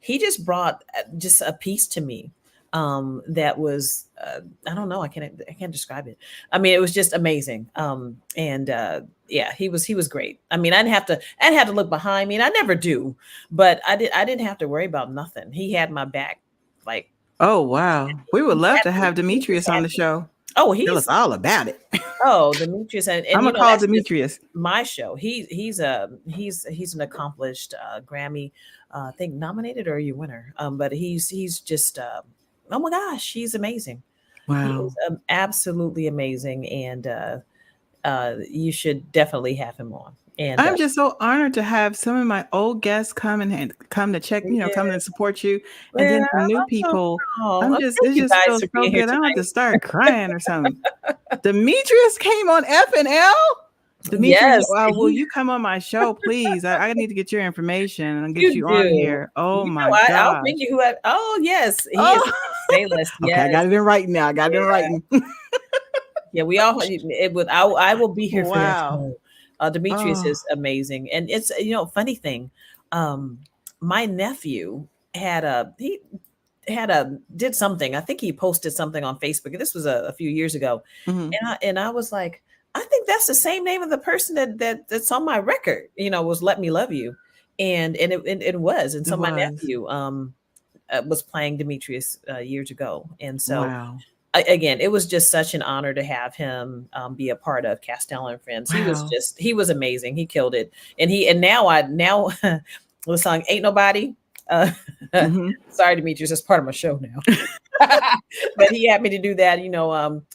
he just brought just a piece to me that was I don't know, I can't describe it. I mean, it was just amazing. And yeah, he was great. I mean, I didn't have to look behind me, and I never do, but I didn't have to worry about nothing. He had my back. Like, Oh, wow. We would he love had to me. have He just Demetrius on had the me. show. Oh, Tell us all about it. Demetrius, and I'm going to call that's just Demetrius. my show. He's an accomplished Grammy, I think nominated or you winner. But he's just oh my gosh, he's amazing. He Wow. is absolutely amazing, and you should definitely have him on. And I'm just so honored to have some of my old guests come and come to check, yeah, come and support you. And yeah, then some new I'm so people. proud. It Thank you just guys feels for so being here good. I don't have to tonight. start crying or something. Demetrius came on FNL. Demetrius, Yes, will you come on my show, please? I need to get your information and get you you on do. here. Oh my I'll gosh. bring you who. Oh yes, he is Oh, stay list. okay. I Yes, got it in writing now. I got it in yeah. writing. Yeah, we all it would. I will be here for that Wow. show. Demetrius Oh, is amazing, and it's funny thing. Um, my nephew did something. I think he posted something on Facebook. This was a few years ago, mhm. and I was like, I think that's the same name of the person that's on my record. Was "Let Me Love You," and it was, and It so my was. nephew was playing Demetrius years ago, and so Wow. again, it was just such an honor to have him be a part of Castella and Friends. Wow. He was amazing. He killed it. And now the song "Ain't Nobody." Uh, Mhm. sorry, Demetrius, that's part of my show now. But he had me to do that.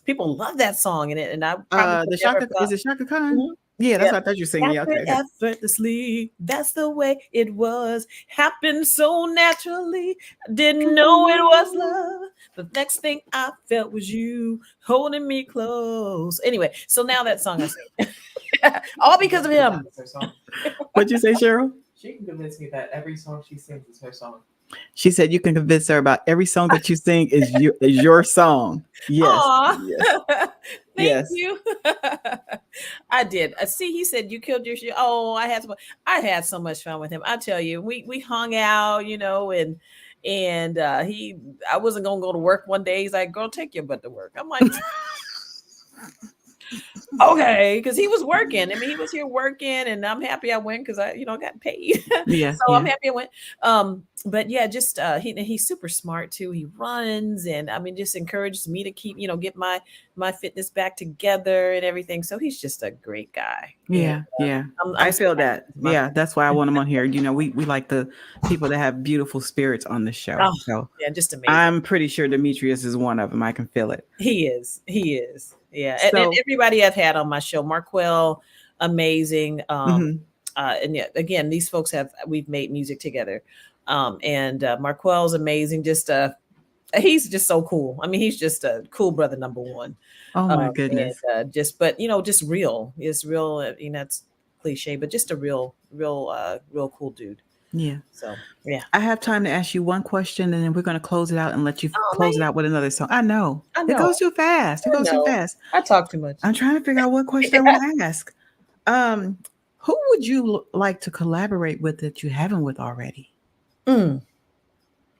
People love that song, and I probably could The never. Shaka, is it Shaka Khan? Mhm. Yeah, that's Yep. what I thought you were singing. Yeah, okay, Happened okay. effortlessly. That's the way it was. Happened so naturally. Didn't know it was love. The next thing I felt was you holding me close. Anyway, so now that song I sing, all because of him. It's her song. What'd you say, Cheryl? She can convince me that every song she sings is her song. She said you can convince her about every song that you sing is your song. Yes. Aw. Yes. Thank Yes. you. I did. See, he said you killed your shit. Oh, I had so much fun with him. I tell you, we hung out, and I wasn't gonna go to work one day. He's like, "Girl, take your butt to work." I'm like, okay, because he was working. I mean, he was here working, and I'm happy I went because I got paid. Yeah. So I'm Yeah. happy I went. But yeah, just he's super smart too. He runs, and I mean, just encourages me to keep, get my fitness back together and everything. So he's just a great guy. Yeah. And, Yeah. I'm I so feel happy that. he's my Yeah. friend. That's why I want him on here. We like the people that have beautiful spirits on the show. Oh, So yeah, just amazing. I'm pretty sure Demetrius is one of them. I can feel it. He is. He is. Yeah. And So everybody I've had on my show, Marquel, amazing. mhm. And yeah, again, these folks we've made music together. And Marquel's amazing. Just he's just so cool. I mean, he's just a cool brother, number one. Oh my And goodness. just real. It's real. It's cliche, but just a real cool dude. Yeah. So yeah. I have time to ask you one question and then we're going to close it out and let you Oh close it man, out with another song. I know. I It know. goes too fast. It I goes too know. fast. I talk too much. I'm trying to figure out what question I want to ask. Who would you like to collaborate with that you haven't with already? Mm.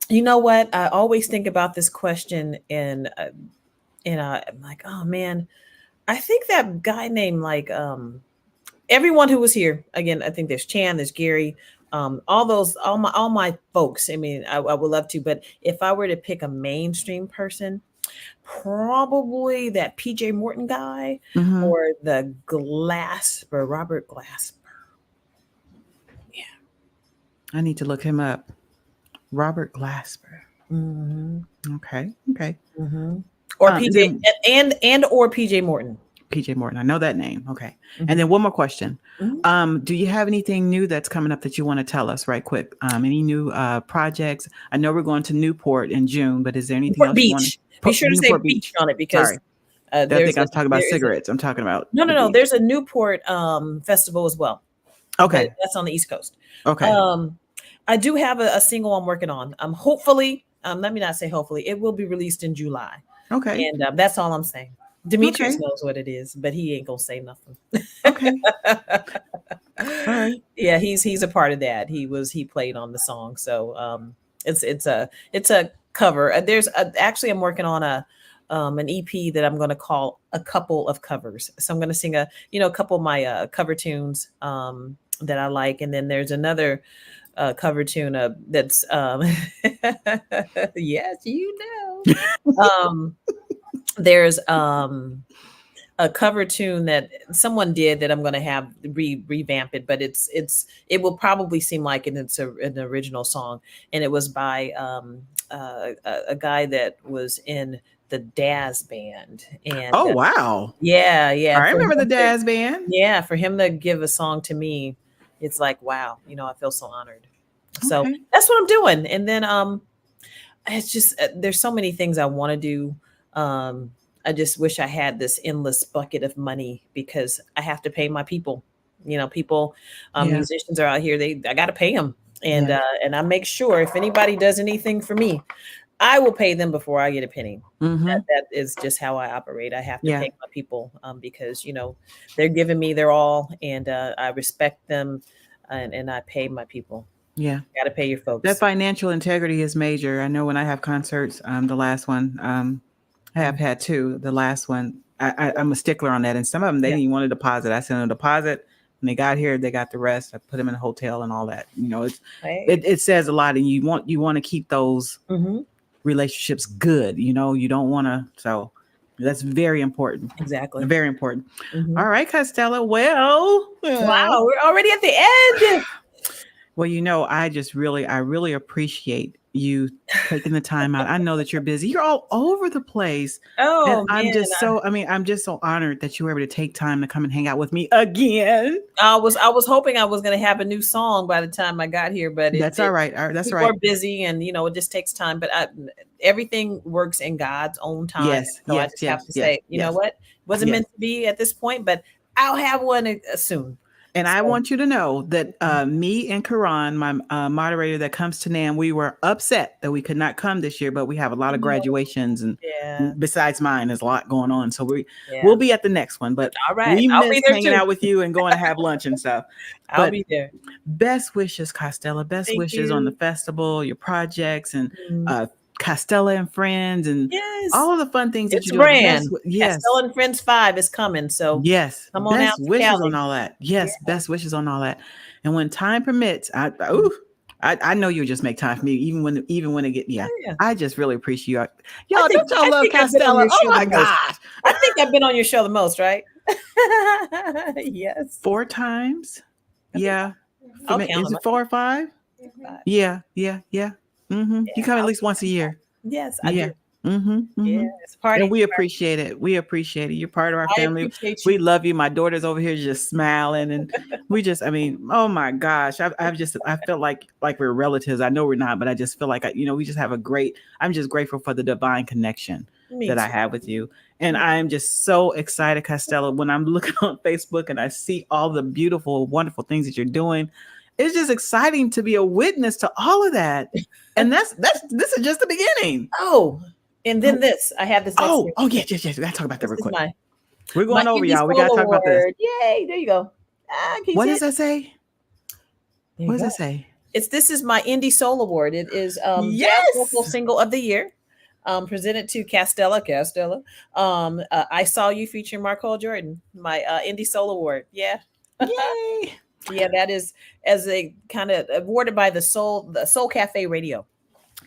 You know what? I always think about this question, and I'm like, oh man, I think that guy named everyone who was here again. I think there's Chan, there's Gary, all my folks. I mean, I would love to, but if I were to pick a mainstream person, probably that PJ Morton guy Mhm. or the Robert Glasper. I need to look him up. Robert Glasper. Mm-hmm. Okay. Mm-hmm. Or Is PJ it and or PJ Morton. PJ Morton. I know that name. Okay. Mhm. And then one more question. Mhm. Do you have anything new that's coming up that you want to tell us right quick? Any new projects? I know we're going to Newport in June, but is there anything Newport else you want Beach. to Be put sure to say Newport beach Beach? on it because Sorry. I think I was talking about cigarettes. I'm talking about no, the no, no. beach. There's a Newport festival as well. Okay. But that's on the East Coast. Okay. I do have a single I'm working on. Hopefully, let me not say hopefully, it will be released in July. Okay. And that's all I'm saying. Demetrius Okay. knows what it is, but he ain't gonna say nothing. Okay. All right. Yeah, he's a part of that. He played on the song, so it's a cover. There's actually I'm working on an EP that I'm going to call a couple of covers. So I'm going to sing a couple of my cover tunes that I like, and then there's another cover tune that's yes, you know. There's a cover tune that someone did that I'm going to have revamp it, but it will probably seem like it's an original song, and it was by a guy that was in the Daz band, and Oh, wow. yeah, I for remember the him to- Daz band. yeah, for him to give a song to me, it's like wow, I feel so honored. So Okay. that's what I'm doing, and then it's just there's so many things I want to do. I just wish I had this endless bucket of money because I have to pay my people. People, Yeah. musicians are out here. I got to pay them, and Yeah. and I make sure if anybody does anything for me, I will pay them before I get a penny. Mm-hmm. That is just how I operate. I have to Yeah. pay my people because they're giving me their all, and I respect them, and I pay my people. Yeah. Got to pay your folks. That financial integrity is major. I know when I have concerts, the last one, I have had two. The last one, I'm a stickler on that. And some of them, they didn't even want a deposit. I sent them a deposit. When they got here, they got the rest. I put them in a hotel and all that. It says a lot, and you want to keep those relationships good. You don't want to. So that's very important. Exactly. Very important. Mhm. All right, Castella. Well, Wow, we're already at the end. Well, I really appreciate you taking the time out. I know that you're busy. You're all over the place. Oh, And I'm man. just I'm just so honored that you were able to take time to come and hang out with me again. I was hoping I was going to have a new song by the time I got here, but That's all right. That's people right. are busy, and it just takes time. But everything works in God's own time. Yes, So I yes, just have yes, to say, you know what, wasn't Yes. meant to be at this point, but I'll have one soon. And I want you to know that me and Karan, my moderator that comes to NAM, we were upset that we could not come this year, but we have a lot of graduations, and Yeah. besides mine, there's a lot going on. So Yeah. we'll be at the next one. But All right. we I'll be miss there hanging too. out with you and going to have lunch and stuff. I'll But be there. best wishes, Castella. Best Thank wishes on you. the festival, your projects, and Mhm. Castella and Friends, and Yes. all of the fun things that It's you a do. brand. Yes. Castella and Friends 5 is coming. So Yes. come on out Best to wishes Cali. on all that. Yes. Yeah. Best wishes on all that. And when time permits, I know you'll just make time for me, even when it get. Yeah. Yeah. I just really appreciate you. I Y'all, think- don't y'all I love think I've been on Castella? your Oh show my the most. gosh. I think I've been on your show the most, right? Yes. 4 times. Yeah. I'll Is count them. it 4 or 5? Yeah. Mm-hmm. You come at least once a year. Yes, I Yeah. do. Mm-hmm. Yeah, it's a party. And we appreciate it. We appreciate it. You're part of our I family. appreciate We you. love you. My daughter's over here just smiling, and oh my gosh, I felt like we're relatives. I know we're not, but I just feel like we just have I'm just grateful for the divine connection Me that I too. have with you, and I'm just so excited, Castella. When I'm looking on Facebook and I see all the beautiful, wonderful things that you're doing, it's just exciting to be a witness to all of that. And this is just the beginning. Oh, and then this. I have this next thing. Yes. We gotta talk about that This real is quick. We're going my over, Indie y'all. We gotta Soul talk about this. Award. Yay! There you go. Can you What see does it? that say? There What you does go. that say? This is my Indie Soul Award. It is Yes! Jazz Vocal Single of the Year. Presented to Castella. I Saw You featuring Marco Jordan. My Indie Soul Award. Yeah. Yay! Yeah, that is as a kind of awarded by the Soul Cafe Radio.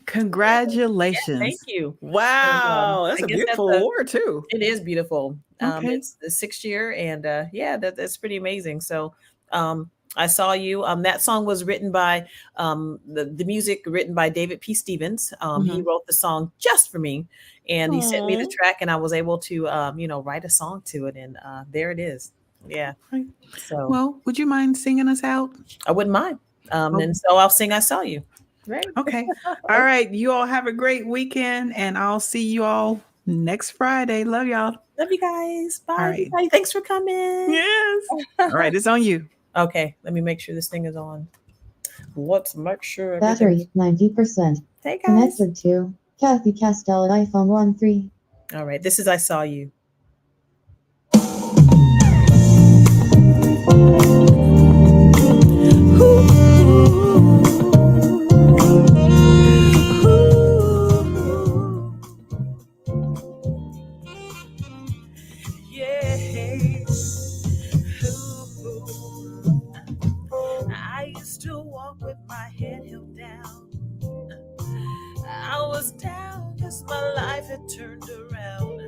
Congratulations. Thank you. Wow. I That's a guess beautiful award too. It is beautiful. Okay. It's the 6th year, and that's pretty amazing. So I Saw You. That song was written by the music written by David P. Stevens. He Mhm. wrote the song just for me, and he sent me the Aw. track, and I was able to write a song to it, and there it is. Yeah. Right. So Well, would you mind singing us out? I wouldn't mind. Oh, And so I'll sing I Saw You. Right. okay. All right. You all have a great weekend, and I'll see you all next Friday. Love y'all. Love you guys. All Bye, right. everybody. Thanks for coming. Yes. All right. It's on you. Okay, let me make sure this thing is on. Let's make sure everything's. Battery 90%. Hey guys. Connected to Kathy Castella iPhone 13. All right, this is I Saw You. I used to walk with my head held down. I was down because my life had turned around.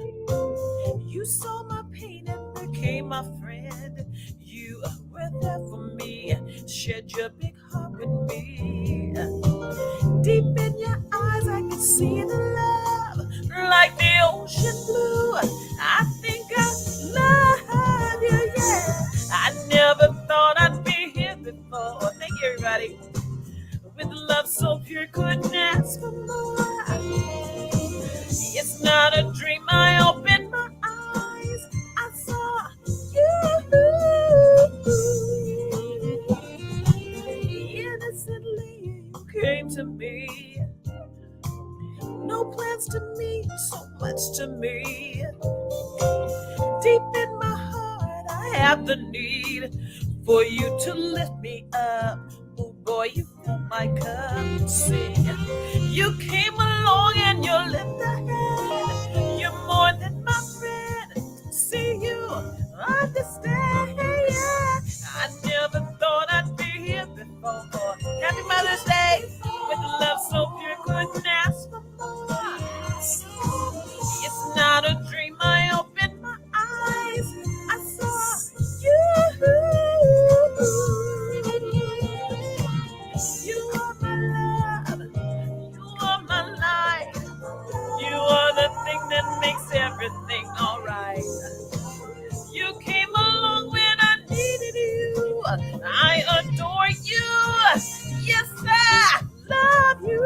You saw my pain and became my friend. You were there for me, shared your big heart with me. Deep in your eyes, I could see the love, like the ocean blue. I think I love you, yeah. I never thought I'd be here before. Thank you, everybody. With love so pure, couldn't ask for more. It's not a dream. I opened my eyes. I saw you. Innocently, you came to me. No plans to mean so much to me. Deep in my heart, I have the need for you to lift me up. Oh boy, you fill my cup. Sing. You came along and you lift the hand. You're more than my friend. See you, understand. Yeah. I never thought I'd be here before. Happy Mother's Day. With love so pure, couldn't ask for more. It's not a dream. I opened my eyes. I saw you. You are my love. You are my life. You are the thing that makes everything alright. You came along when I needed you. I adore you. Yes, I love you.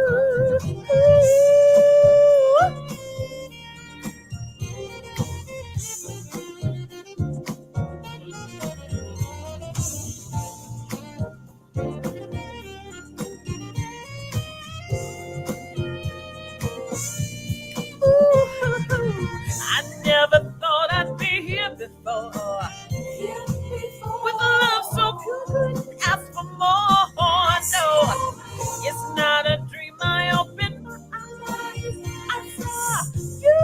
I never thought I'd be here before. With love so pure, couldn't ask for more. No, it's not a dream. I opened my eyes. I saw you.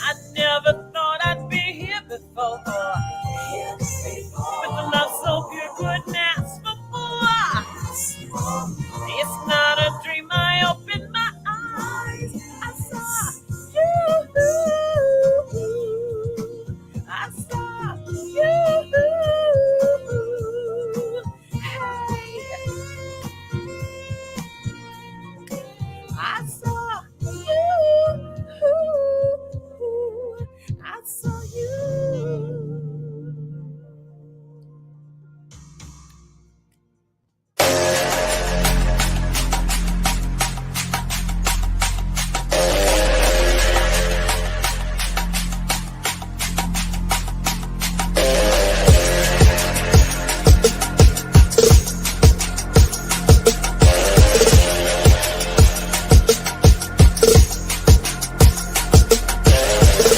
I never thought I'd be here before.